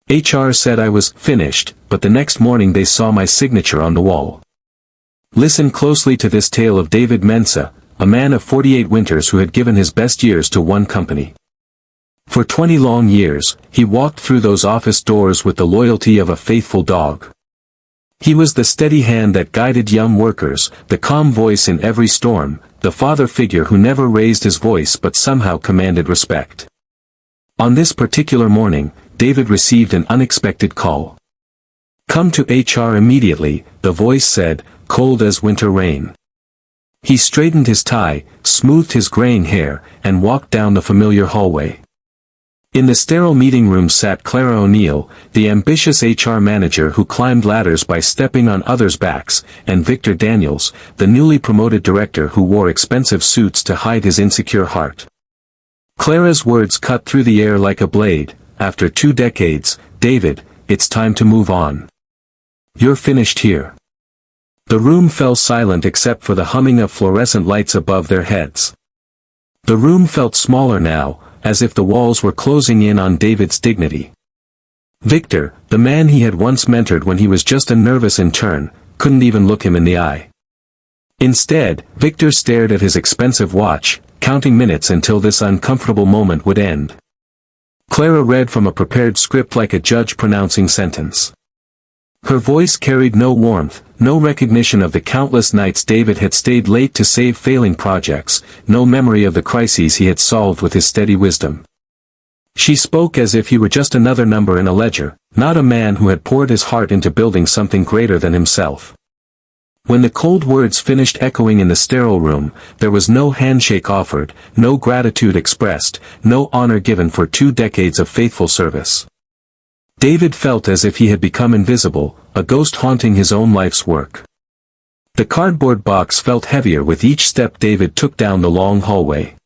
HR said I was finished, but the next morning they saw my signature on the wall. Listen closely to this tale of David Mensah, a man of 48 winters who had given his best years to one company. For 20 long years, he walked through those office doors with the loyalty of a faithful dog. He was the steady hand that guided young workers, the calm voice in every storm, the father figure who never raised his voice but somehow commanded respect. On this particular morning, David received an unexpected call. "Come to HR immediately," the voice said, cold as winter rain. He straightened his tie, smoothed his graying hair, and walked down the familiar hallway. In the sterile meeting room sat Clara O'Neill, the ambitious HR manager who climbed ladders by stepping on others' backs, and Victor Daniels, the newly promoted director who wore expensive suits to hide his insecure heart. Clara's words cut through the air like a blade. "After 2 decades, David, it's time to move on. You're finished here." The room fell silent except for the humming of fluorescent lights above their heads. The room felt smaller now, as if the walls were closing in on David's dignity. Victor, the man he had once mentored when he was just a nervous intern, couldn't even look him in the eye. Instead, Victor stared at his expensive watch, counting minutes until this uncomfortable moment would end. Clara read from a prepared script like a judge pronouncing sentence. Her voice carried no warmth, no recognition of the countless nights David had stayed late to save failing projects, no memory of the crises he had solved with his steady wisdom. She spoke as if he were just another number in a ledger, not a man who had poured his heart into building something greater than himself. When the cold words finished echoing in the sterile room, there was no handshake offered, no gratitude expressed, no honor given for 2 decades of faithful service. David felt as if he had become invisible, a ghost haunting his own life's work. The cardboard box felt heavier with each step David took down the long hallway.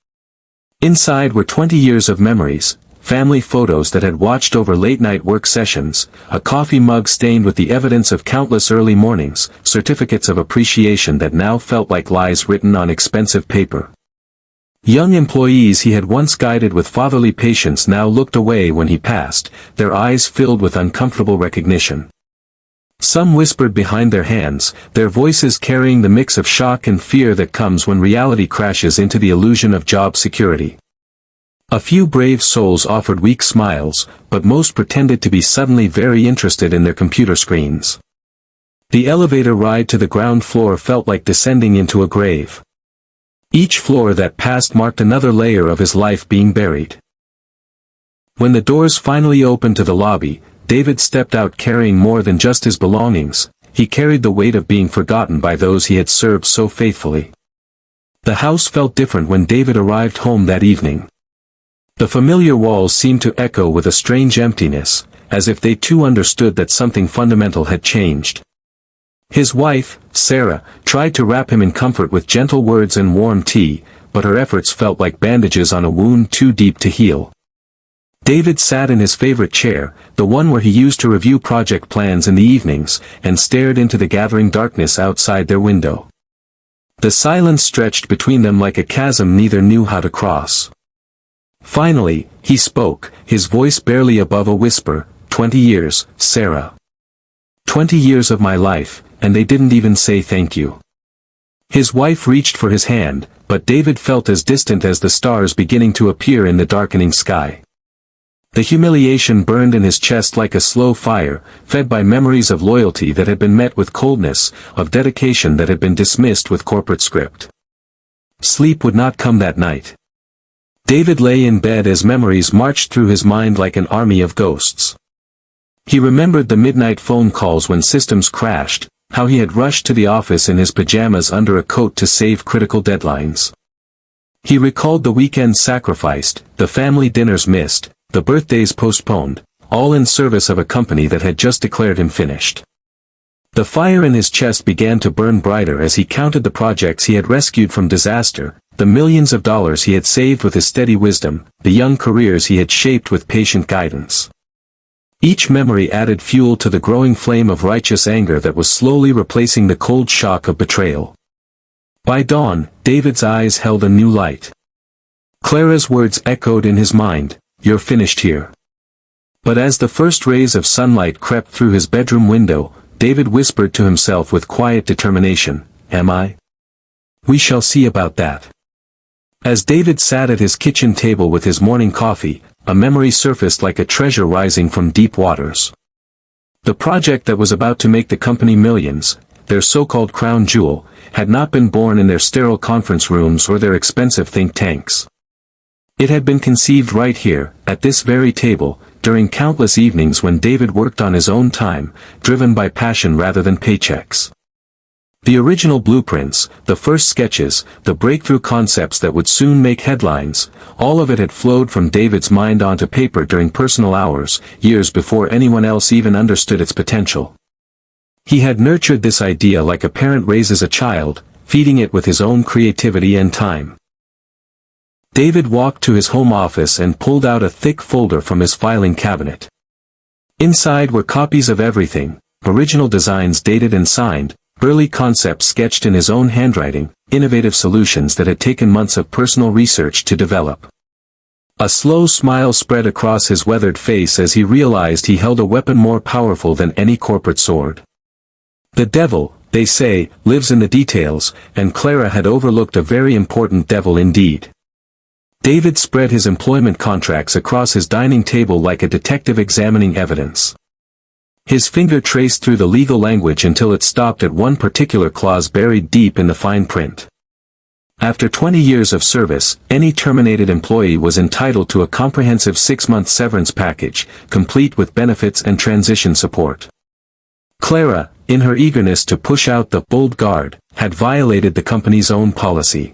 Inside were 20 years of memories, family photos that had watched over late-night work sessions, a coffee mug stained with the evidence of countless early mornings, certificates of appreciation that now felt like lies written on expensive paper. Young employees he had once guided with fatherly patience now looked away when he passed, their eyes filled with uncomfortable recognition. Some whispered behind their hands, their voices carrying the mix of shock and fear that comes when reality crashes into the illusion of job security. A few brave souls offered weak smiles, but most pretended to be suddenly very interested in their computer screens. The elevator ride to the ground floor felt like descending into a grave. Each floor that passed marked another layer of his life being buried. When the doors finally opened to the lobby, David stepped out carrying more than just his belongings. He carried the weight of being forgotten by those he had served so faithfully. The house felt different when David arrived home that evening. The familiar walls seemed to echo with a strange emptiness, as if they too understood that something fundamental had changed. His wife, Sarah, tried to wrap him in comfort with gentle words and warm tea, but her efforts felt like bandages on a wound too deep to heal. David sat in his favorite chair, the one where he used to review project plans in the evenings, and stared into the gathering darkness outside their window. The silence stretched between them like a chasm neither knew how to cross. Finally, he spoke, his voice barely above a whisper. 20 years, Sarah. 20 years of my life, and they didn't even say thank you. His wife reached for his hand, but David felt as distant as the stars beginning to appear in the darkening sky. The humiliation burned in his chest like a slow fire, fed by memories of loyalty that had been met with coldness, of dedication that had been dismissed with corporate script. Sleep would not come that night. David lay in bed as memories marched through his mind like an army of ghosts. He remembered the midnight phone calls when systems crashed, how he had rushed to the office in his pajamas under a coat to save critical deadlines. He recalled the weekends sacrificed, the family dinners missed, the birthdays postponed, all in service of a company that had just declared him finished. The fire in his chest began to burn brighter as he counted the projects he had rescued from disaster, the millions of dollars he had saved with his steady wisdom, the young careers he had shaped with patient guidance. Each memory added fuel to the growing flame of righteous anger that was slowly replacing the cold shock of betrayal. By dawn, David's eyes held a new light. Clara's words echoed in his mind, "You're finished here." But as the first rays of sunlight crept through his bedroom window, David whispered to himself with quiet determination, "Am I? We shall see about that." As David sat at his kitchen table with his morning coffee, a memory surfaced like a treasure rising from deep waters. The project that was about to make the company millions, their so-called crown jewel, had not been born in their sterile conference rooms or their expensive think tanks. It had been conceived right here, at this very table, during countless evenings when David worked on his own time, driven by passion rather than paychecks. The original blueprints, the first sketches, the breakthrough concepts that would soon make headlines, all of it had flowed from David's mind onto paper during personal hours, years before anyone else even understood its potential. He had nurtured this idea like a parent raises a child, feeding it with his own creativity and time. David walked to his home office and pulled out a thick folder from his filing cabinet. Inside were copies of everything, original designs dated and signed, early concepts sketched in his own handwriting, innovative solutions that had taken months of personal research to develop. A slow smile spread across his weathered face as he realized he held a weapon more powerful than any corporate sword. The devil, they say, lives in the details, and Clara had overlooked a very important devil indeed. David spread his employment contracts across his dining table like a detective examining evidence. His finger traced through the legal language until it stopped at one particular clause buried deep in the fine print. After 20 years of service, any terminated employee was entitled to a comprehensive 6-month severance package, complete with benefits and transition support. Clara, in her eagerness to push out the old guard, had violated the company's own policy.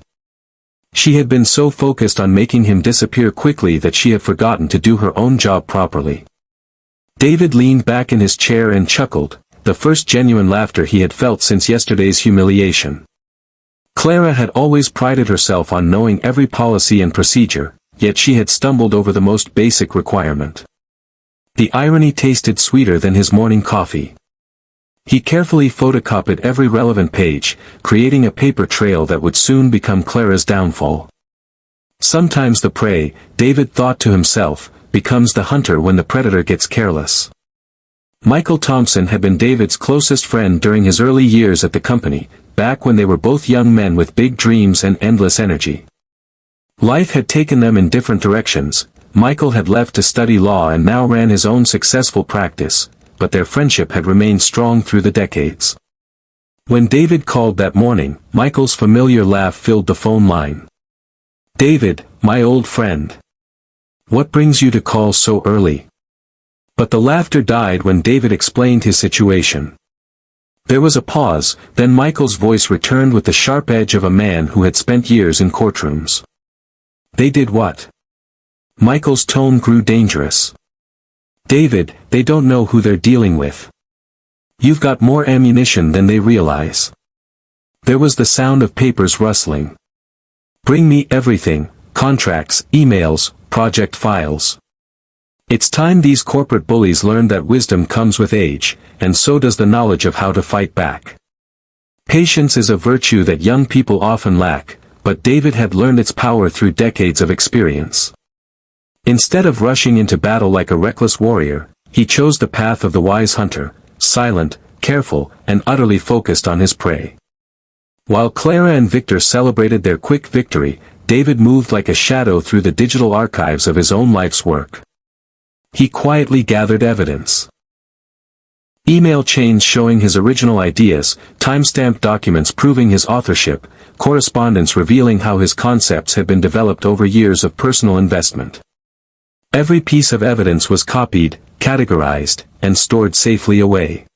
She had been so focused on making him disappear quickly that she had forgotten to do her own job properly. David leaned back in his chair and chuckled, the first genuine laughter he had felt since yesterday's humiliation. Clara had always prided herself on knowing every policy and procedure, yet she had stumbled over the most basic requirement. The irony tasted sweeter than his morning coffee. He carefully photocopied every relevant page, creating a paper trail that would soon become Clara's downfall. Sometimes the prey, David thought to himself, becomes the hunter when the predator gets careless. Michael Thompson had been David's closest friend during his early years at the company, back when they were both young men with big dreams and endless energy. Life had taken them in different directions. Michael had left to study law and now ran his own successful practice, but their friendship had remained strong through the decades. When David called that morning, Michael's familiar laugh filled the phone line. "David, my old friend. What brings you to call so early?" But the laughter died when David explained his situation. There was a pause, then Michael's voice returned with the sharp edge of a man who had spent years in courtrooms. "They did what?" Michael's tone grew dangerous. "David, they don't know who they're dealing with. You've got more ammunition than they realize." There was the sound of papers rustling. "Bring me everything, contracts, emails, project files. It's time these corporate bullies learned that wisdom comes with age, and so does the knowledge of how to fight back. Patience is a virtue that young people often lack, but David had learned its power through decades of experience. Instead of rushing into battle like a reckless warrior, he chose the path of the wise hunter, silent, careful, and utterly focused on his prey. While Clara and Victor celebrated their quick victory, David moved like a shadow through the digital archives of his own life's work. He quietly gathered evidence. Email chains showing his original ideas, timestamped documents proving his authorship, correspondence revealing how his concepts had been developed over years of personal investment. Every piece of evidence was copied, categorized, and stored safely away.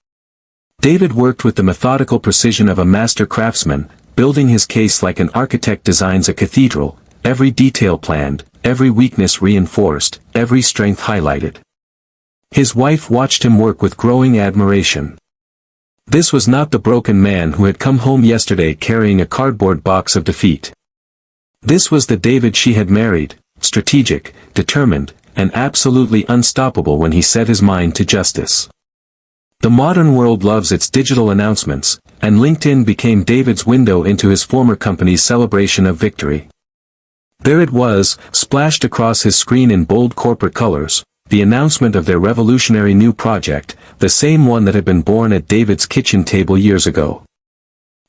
David worked with the methodical precision of a master craftsman, building his case like an architect designs a cathedral, every detail planned, every weakness reinforced, every strength highlighted. His wife watched him work with growing admiration. This was not the broken man who had come home yesterday carrying a cardboard box of defeat. This was the David she had married, strategic, determined, and absolutely unstoppable when he set his mind to justice. The modern world loves its digital announcements, and LinkedIn became David's window into his former company's celebration of victory. There it was, splashed across his screen in bold corporate colors, the announcement of their revolutionary new project, the same one that had been born at David's kitchen table years ago.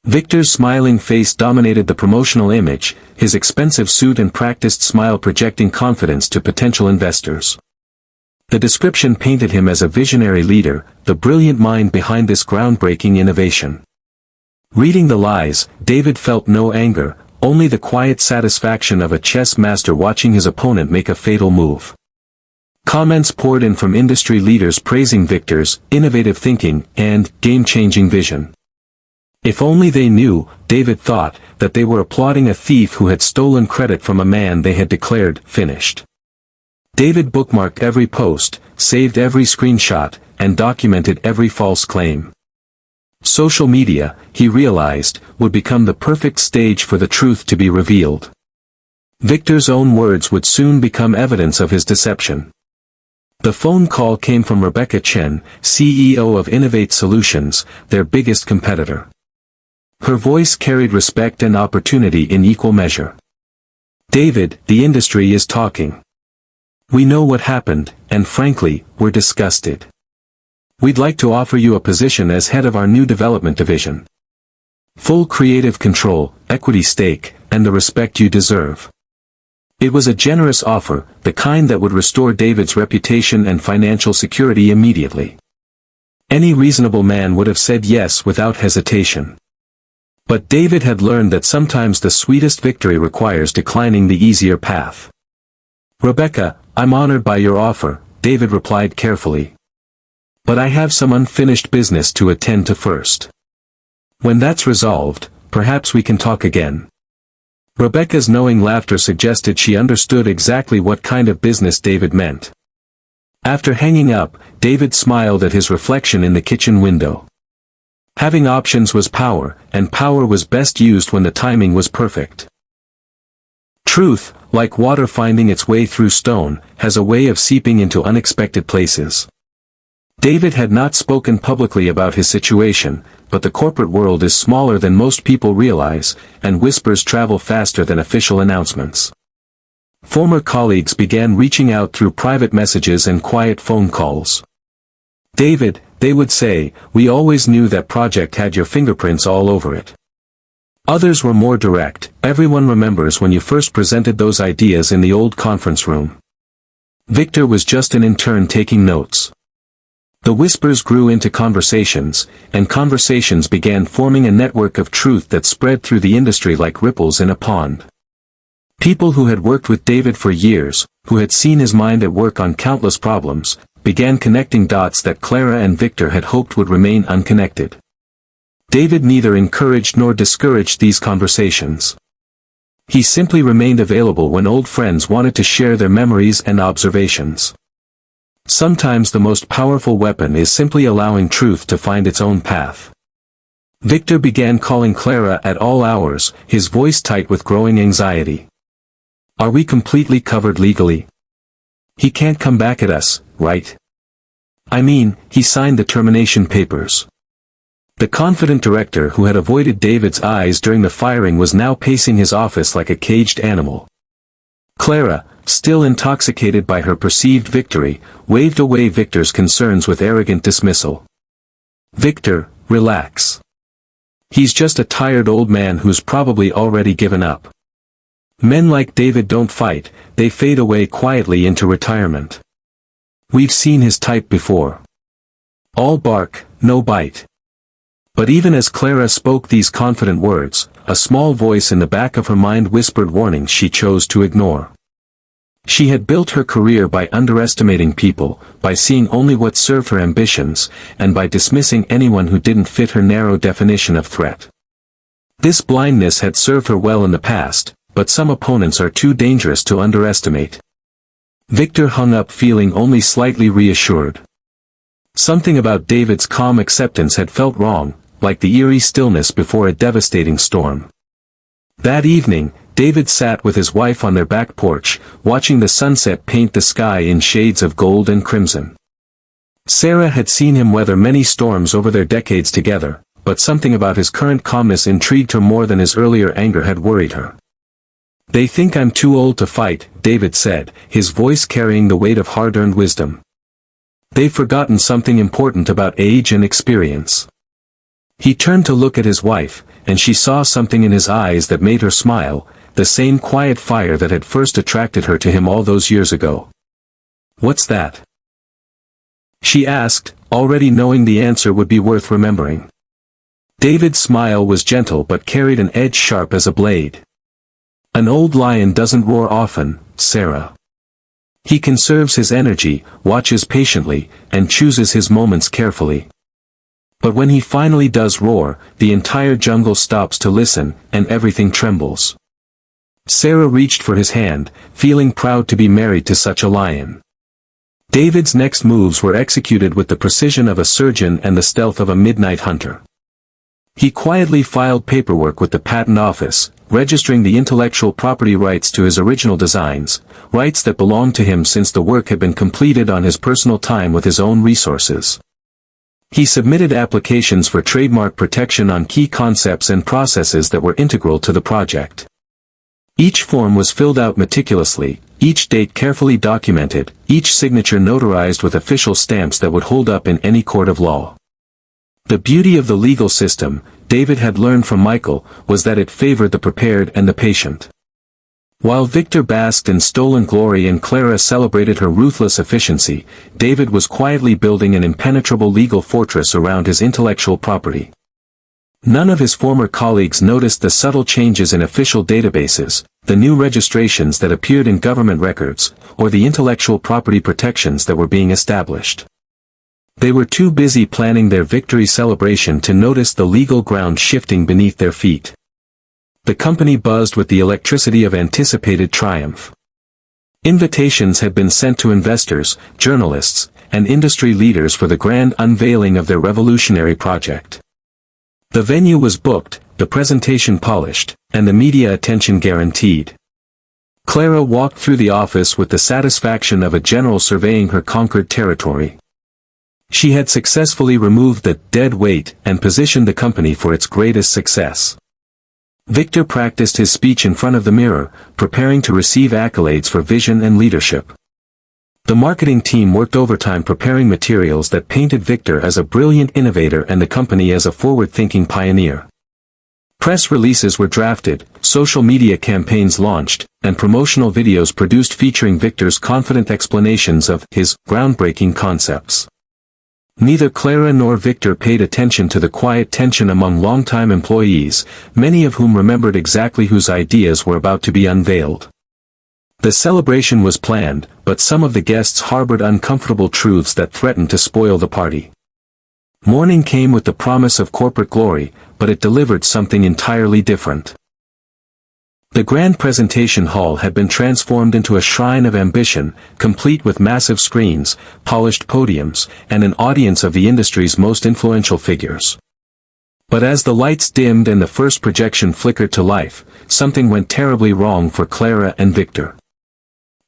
Victor's smiling face dominated the promotional image, his expensive suit and practiced smile projecting confidence to potential investors. The description painted him as a visionary leader, the brilliant mind behind this groundbreaking innovation. Reading the lies, David felt no anger, only the quiet satisfaction of a chess master watching his opponent make a fatal move. Comments poured in from industry leaders praising Victor's innovative thinking and game-changing vision. If only they knew, David thought, that they were applauding a thief who had stolen credit from a man they had declared finished. David bookmarked every post, saved every screenshot, and documented every false claim. Social media, he realized, would become the perfect stage for the truth to be revealed. Victor's own words would soon become evidence of his deception. The phone call came from Rebecca Chen, CEO of Innovate Solutions, their biggest competitor. Her voice carried respect and opportunity in equal measure. "David, the industry is talking. We know what happened, and frankly, we're disgusted. We'd like to offer you a position as head of our new development division. Full creative control, equity stake, and the respect you deserve." It was a generous offer, the kind that would restore David's reputation and financial security immediately. Any reasonable man would have said yes without hesitation. But David had learned that sometimes the sweetest victory requires declining the easier path. "Rebecca, I'm honored by your offer," David replied carefully. "But I have some unfinished business to attend to first. When that's resolved, perhaps we can talk again." Rebecca's knowing laughter suggested she understood exactly what kind of business David meant. After hanging up, David smiled at his reflection in the kitchen window. Having options was power, and power was best used when the timing was perfect. Truth, like water finding its way through stone, has a way of seeping into unexpected places. David had not spoken publicly about his situation, but the corporate world is smaller than most people realize, and whispers travel faster than official announcements. Former colleagues began reaching out through private messages and quiet phone calls. "David," they would say, "we always knew that project had your fingerprints all over it." Others were more direct. "Everyone remembers when you first presented those ideas in the old conference room. Victor was just an intern taking notes." The whispers grew into conversations, and conversations began forming a network of truth that spread through the industry like ripples in a pond. People who had worked with David for years, who had seen his mind at work on countless problems, began connecting dots that Clara and Victor had hoped would remain unconnected. David neither encouraged nor discouraged these conversations. He simply remained available when old friends wanted to share their memories and observations. Sometimes the most powerful weapon is simply allowing truth to find its own path. Victor began calling Clara at all hours, his voice tight with growing anxiety. "Are we completely covered legally? He can't come back at us, right? I mean, he signed the termination papers." The confident director who had avoided David's eyes during the firing was now pacing his office like a caged animal. Clara, still intoxicated by her perceived victory, waved away Victor's concerns with arrogant dismissal. "Victor, relax. He's just a tired old man who's probably already given up. Men like David don't fight, they fade away quietly into retirement. We've seen his type before. All bark, no bite." But even as Clara spoke these confident words, a small voice in the back of her mind whispered warnings she chose to ignore. She had built her career by underestimating people, by seeing only what served her ambitions, and by dismissing anyone who didn't fit her narrow definition of threat. This blindness had served her well in the past, but some opponents are too dangerous to underestimate. Victor hung up feeling only slightly reassured. Something about David's calm acceptance had felt wrong, like the eerie stillness before a devastating storm. That evening, David sat with his wife on their back porch, watching the sunset paint the sky in shades of gold and crimson. Sarah had seen him weather many storms over their decades together, but something about his current calmness intrigued her more than his earlier anger had worried her. "They think I'm too old to fight," David said, his voice carrying the weight of hard-earned wisdom. "They've forgotten something important about age and experience." He turned to look at his wife, and she saw something in his eyes that made her smile, the same quiet fire that had first attracted her to him all those years ago. "What's that?" she asked, already knowing the answer would be worth remembering. David's smile was gentle but carried an edge sharp as a blade. "An old lion doesn't roar often, Sarah. He conserves his energy, watches patiently, and chooses his moments carefully. But when he finally does roar, the entire jungle stops to listen, and everything trembles." Sarah reached for his hand, feeling proud to be married to such a lion. David's next moves were executed with the precision of a surgeon and the stealth of a midnight hunter. He quietly filed paperwork with the patent office, registering the intellectual property rights to his original designs, rights that belonged to him since the work had been completed on his personal time with his own resources. He submitted applications for trademark protection on key concepts and processes that were integral to the project. Each form was filled out meticulously, each date carefully documented, each signature notarized with official stamps that would hold up in any court of law. The beauty of the legal system, David had learned from Michael, was that it favored the prepared and the patient. While Victor basked in stolen glory and Clara celebrated her ruthless efficiency, David was quietly building an impenetrable legal fortress around his intellectual property. None of his former colleagues noticed the subtle changes in official databases, the new registrations that appeared in government records, or the intellectual property protections that were being established. They were too busy planning their victory celebration to notice the legal ground shifting beneath their feet. The company buzzed with the electricity of anticipated triumph. Invitations had been sent to investors, journalists, and industry leaders for the grand unveiling of their revolutionary project. The venue was booked, the presentation polished, and the media attention guaranteed. Clara walked through the office with the satisfaction of a general surveying her conquered territory. She had successfully removed the dead weight and positioned the company for its greatest success. Victor practiced his speech in front of the mirror, preparing to receive accolades for vision and leadership. The marketing team worked overtime preparing materials that painted Victor as a brilliant innovator and the company as a forward-thinking pioneer. Press releases were drafted, social media campaigns launched, and promotional videos produced featuring Victor's confident explanations of his groundbreaking concepts. Neither Clara nor Victor paid attention to the quiet tension among longtime employees, many of whom remembered exactly whose ideas were about to be unveiled. The celebration was planned, but some of the guests harbored uncomfortable truths that threatened to spoil the party. Morning came with the promise of corporate glory, but it delivered something entirely different. The grand presentation hall had been transformed into a shrine of ambition, complete with massive screens, polished podiums, and an audience of the industry's most influential figures. But as the lights dimmed and the first projection flickered to life, something went terribly wrong for Clara and Victor.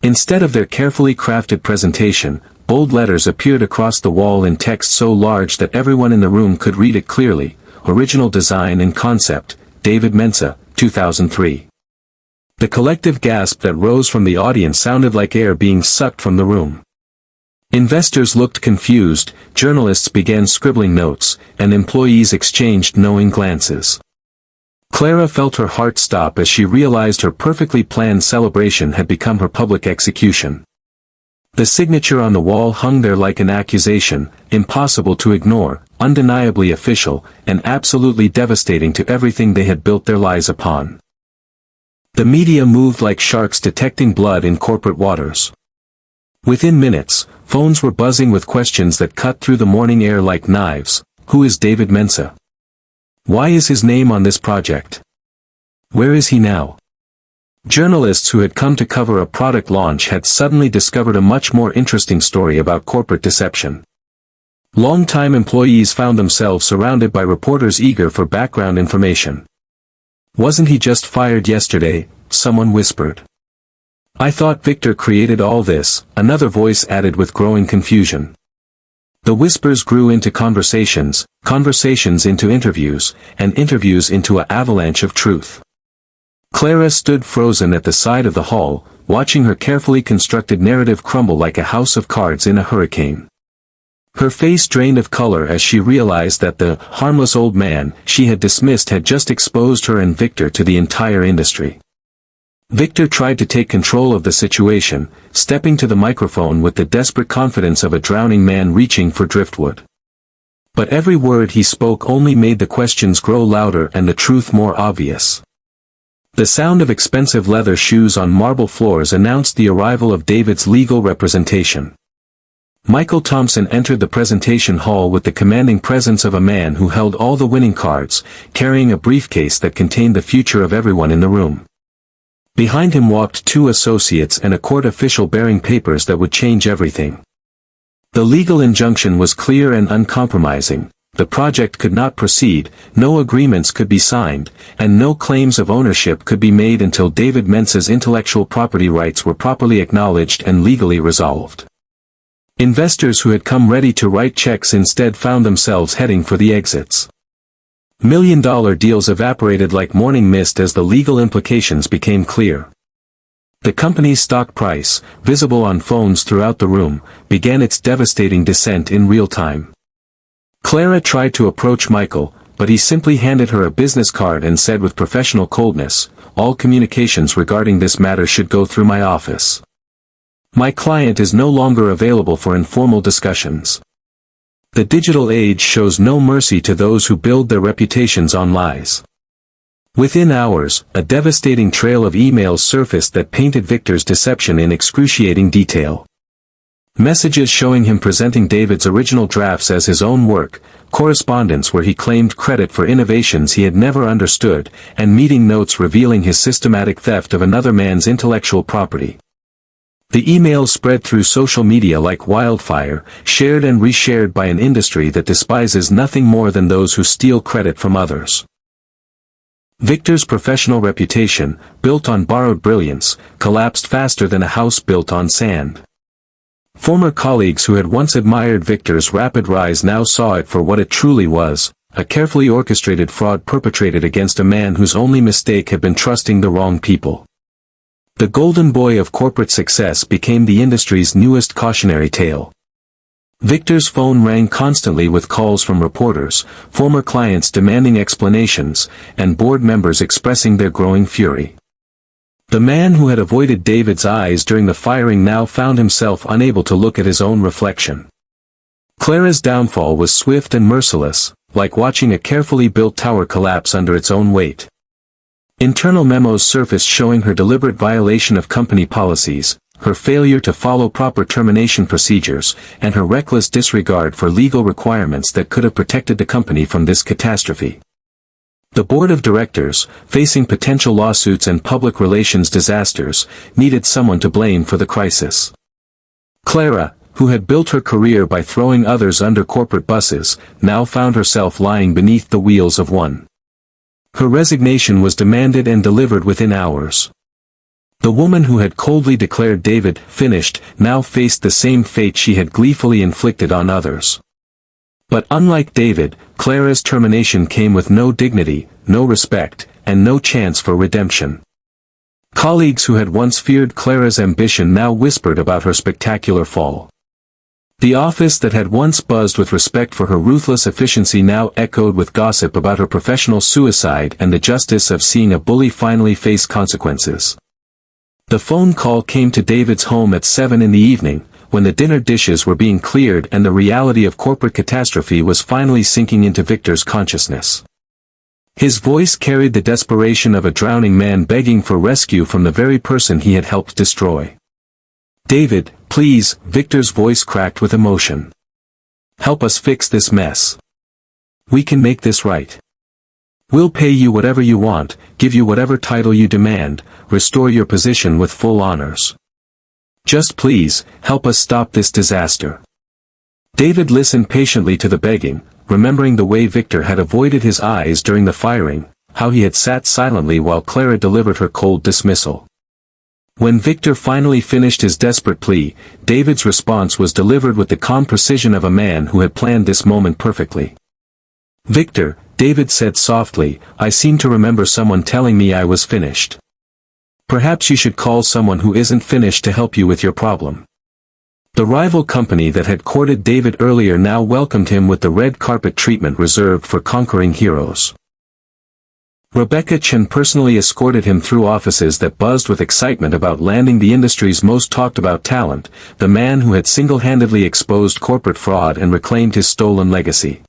Instead of their carefully crafted presentation, bold letters appeared across the wall in text so large that everyone in the room could read it clearly: Original Design and Concept, David Mensah, 2003. The collective gasp that rose from the audience sounded like air being sucked from the room. Investors looked confused, journalists began scribbling notes, and employees exchanged knowing glances. Clara felt her heart stop as she realized her perfectly planned celebration had become her public execution. The signature on the wall hung there like an accusation, impossible to ignore, undeniably official, and absolutely devastating to everything they had built their lives upon. The media moved like sharks detecting blood in corporate waters. Within minutes, phones were buzzing with questions that cut through the morning air like knives. Who is David Mensah? Why is his name on this project? Where is he now? Journalists who had come to cover a product launch had suddenly discovered a much more interesting story about corporate deception. Long-time employees found themselves surrounded by reporters eager for background information. "Wasn't he just fired yesterday?" someone whispered. "I thought Victor created all this," another voice added with growing confusion. The whispers grew into conversations, conversations into interviews, and interviews into an avalanche of truth. Clara stood frozen at the side of the hall, watching her carefully constructed narrative crumble like a house of cards in a hurricane. Her face drained of color as she realized that the harmless old man she had dismissed had just exposed her and Victor to the entire industry. Victor tried to take control of the situation, stepping to the microphone with the desperate confidence of a drowning man reaching for driftwood. But every word he spoke only made the questions grow louder and the truth more obvious. The sound of expensive leather shoes on marble floors announced the arrival of David's legal representation. Michael Thompson entered the presentation hall with the commanding presence of a man who held all the winning cards, carrying a briefcase that contained the future of everyone in the room. Behind him walked two associates and a court official bearing papers that would change everything. The legal injunction was clear and uncompromising. The project could not proceed, no agreements could be signed, and no claims of ownership could be made until David Mensah's intellectual property rights were properly acknowledged and legally resolved. Investors who had come ready to write checks instead found themselves heading for the exits. $1 million deals evaporated like morning mist as the legal implications became clear. The company's stock price, visible on phones throughout the room, began its devastating descent in real time. Clara tried to approach Michael, but he simply handed her a business card and said with professional coldness, "All communications regarding this matter should go through my office. My client is no longer available for informal discussions." The digital age shows no mercy to those who build their reputations on lies. Within hours, a devastating trail of emails surfaced that painted Victor's deception in excruciating detail. Messages showing him presenting David's original drafts as his own work, correspondence where he claimed credit for innovations he had never understood, and meeting notes revealing his systematic theft of another man's intellectual property. The emails spread through social media like wildfire, shared and reshared by an industry that despises nothing more than those who steal credit from others. Victor's professional reputation, built on borrowed brilliance, collapsed faster than a house built on sand. Former colleagues who had once admired Victor's rapid rise now saw it for what it truly was, a carefully orchestrated fraud perpetrated against a man whose only mistake had been trusting the wrong people. The golden boy of corporate success became the industry's newest cautionary tale. Victor's phone rang constantly with calls from reporters, former clients demanding explanations, and board members expressing their growing fury. The man who had avoided David's eyes during the firing now found himself unable to look at his own reflection. Clara's downfall was swift and merciless, like watching a carefully built tower collapse under its own weight. Internal memos surfaced showing her deliberate violation of company policies, her failure to follow proper termination procedures, and her reckless disregard for legal requirements that could have protected the company from this catastrophe. The board of directors, facing potential lawsuits and public relations disasters, needed someone to blame for the crisis. Clara, who had built her career by throwing others under corporate buses, now found herself lying beneath the wheels of one. Her resignation was demanded and delivered within hours. The woman who had coldly declared David finished now faced the same fate she had gleefully inflicted on others. But unlike David, Clara's termination came with no dignity, no respect, and no chance for redemption. Colleagues who had once feared Clara's ambition now whispered about her spectacular fall. The office that had once buzzed with respect for her ruthless efficiency now echoed with gossip about her professional suicide and the justice of seeing a bully finally face consequences. The phone call came to David's home at 7 in the evening, when the dinner dishes were being cleared and the reality of corporate catastrophe was finally sinking into Victor's consciousness. His voice carried the desperation of a drowning man begging for rescue from the very person he had helped destroy. "David, please," Victor's voice cracked with emotion. "Help us fix this mess. We can make this right. We'll pay you whatever you want, give you whatever title you demand, restore your position with full honors. Just please, help us stop this disaster." David listened patiently to the begging, remembering the way Victor had avoided his eyes during the firing, how he had sat silently while Clara delivered her cold dismissal. When Victor finally finished his desperate plea, David's response was delivered with the calm precision of a man who had planned this moment perfectly. "Victor," David said softly, "I seem to remember someone telling me I was finished." Perhaps you should call someone who isn't finished to help you with your problem. The rival company that had courted David earlier now welcomed him with the red carpet treatment reserved for conquering heroes. Rebecca Chen personally escorted him through offices that buzzed with excitement about landing the industry's most talked-about talent, the man who had single-handedly exposed corporate fraud and reclaimed his stolen legacy.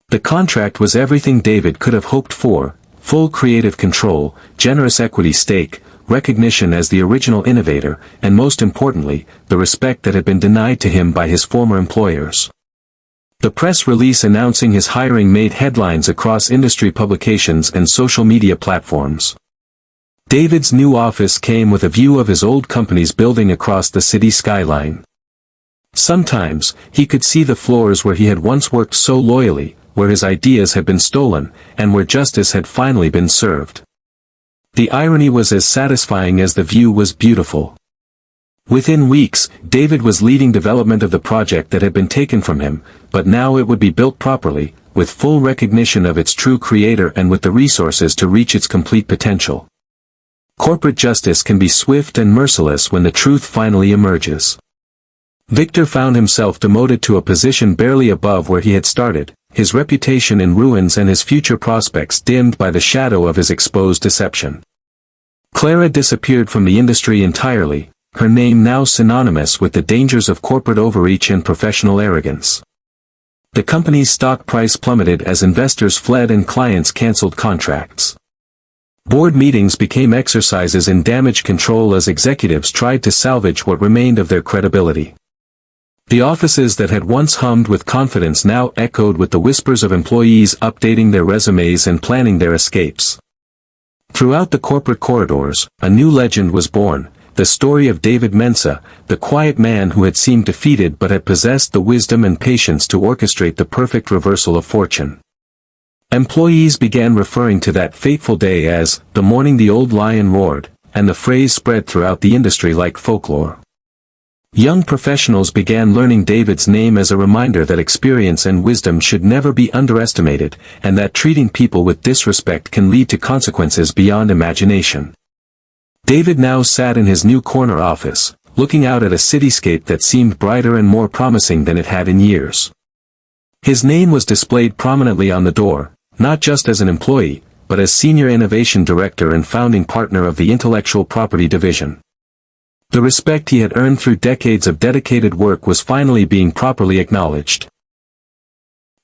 The contract was everything David could have hoped for: full creative control, generous equity stake, recognition as the original innovator, and most importantly, the respect that had been denied to him by his former employers. The press release announcing his hiring made headlines across industry publications and social media platforms. David's new office came with a view of his old company's building across the city skyline. Sometimes, he could see the floors where he had once worked so loyally, where his ideas had been stolen, and where justice had finally been served. The irony was as satisfying as the view was beautiful. Within weeks, David was leading development of the project that had been taken from him, but now it would be built properly, with full recognition of its true creator and with the resources to reach its complete potential. Corporate justice can be swift and merciless when the truth finally emerges. Victor found himself demoted to a position barely above where he had started, his reputation in ruins and his future prospects dimmed by the shadow of his exposed deception. Clara disappeared from the industry entirely, her name now synonymous with the dangers of corporate overreach and professional arrogance. The company's stock price plummeted as investors fled and clients canceled contracts. Board meetings became exercises in damage control as executives tried to salvage what remained of their credibility. The offices that had once hummed with confidence now echoed with the whispers of employees updating their resumes and planning their escapes. Throughout the corporate corridors, a new legend was born, the story of David Mensah, the quiet man who had seemed defeated but had possessed the wisdom and patience to orchestrate the perfect reversal of fortune. Employees began referring to that fateful day as the morning the old lion roared, and the phrase spread throughout the industry like folklore. Young professionals began learning David's name as a reminder that experience and wisdom should never be underestimated, and that treating people with disrespect can lead to consequences beyond imagination. David now sat in his new corner office, looking out at a cityscape that seemed brighter and more promising than it had in years. His name was displayed prominently on the door, not just as an employee, but as Senior Innovation Director and founding partner of the Intellectual Property Division. The respect he had earned through decades of dedicated work was finally being properly acknowledged.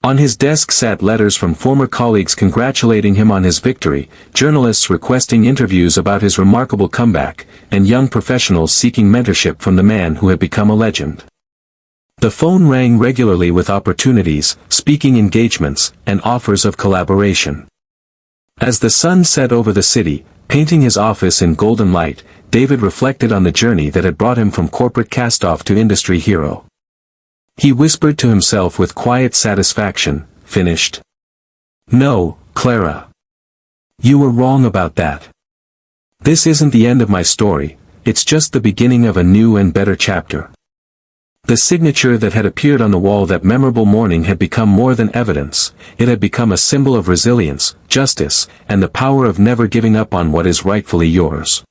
On his desk sat letters from former colleagues congratulating him on his victory, journalists requesting interviews about his remarkable comeback, and young professionals seeking mentorship from the man who had become a legend. The phone rang regularly with opportunities, speaking engagements, and offers of collaboration. As the sun set over the city, painting his office in golden light, David reflected on the journey that had brought him from corporate cast-off to industry hero. He whispered to himself with quiet satisfaction, "Finished? No, Clara. You were wrong about that. This isn't the end of my story, it's just the beginning of a new and better chapter." The signature that had appeared on the wall that memorable morning had become more than evidence, it had become a symbol of resilience, justice, and the power of never giving up on what is rightfully yours.